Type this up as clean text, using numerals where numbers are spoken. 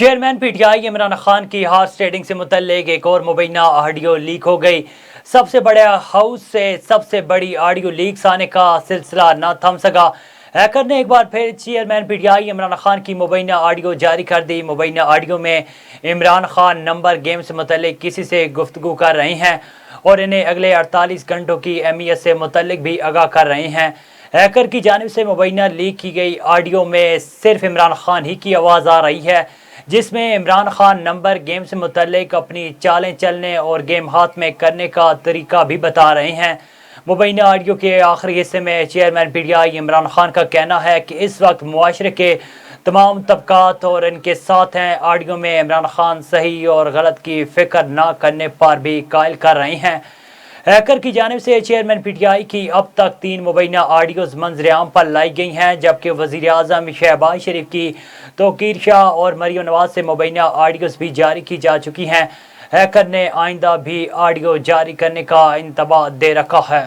Chairman PTI Imran Khan की horse trading से मुतल्लिक एक और मुबैना ऑडियो लीक हो गई। सबसे बड़े हाउस से सबसे बड़ी ऑडियो लीक्स आने का सिलसिला न थम सका। हैकर ने एक बार फिर चेयरमैन पीटीआई इमरान खान की मुबैना ऑडियो जारी कर दी। मुबैना ऑडियो में इमरान खान नंबर गेम से मुतल्लिक किसी से गुफ्तगू कर रहे हैं और इन्हें अगले 48 घंटों की अहमियत से मुतल्लिक भी आगाह कर रहे हैं। हैकर की जानिब से मुबैना लीक की गई ऑडियो में सिर्फ इमरान खान ही की आवाज़ आ रही है, जिसमें इमरान खान नंबर गेम से मुतल्लिक अपनी चालें चलने और गेम हाथ में करने का तरीका भी बता रहे हैं। मुबैना ऑडियो के आखिरी हिस्से में चेयरमैन पीटीआई इमरान खान का कहना है कि इस वक्त मुआशरे के तमाम तबकात और इनके साथ हैं। ऑडियो में इमरान खान सही और गलत की फिक्र ना करने पर भी कायल कर रहे हैं। हैकर की जानिब से चेयरमैन पीटीआई की अब तक 3 मुबैना ऑडियोज़ मंजर-ए-आम पर लाई गई हैं, जबकि वज़ीर आज़म शहबाज शरीफ की तौकीर शाह और मरियम नवाज से मुबैना ऑडियोज़ भी जारी की जा चुकी हैं। हैकर ने आइंदा भी ऑडियो जारी करने का इंतबाह दे रखा है।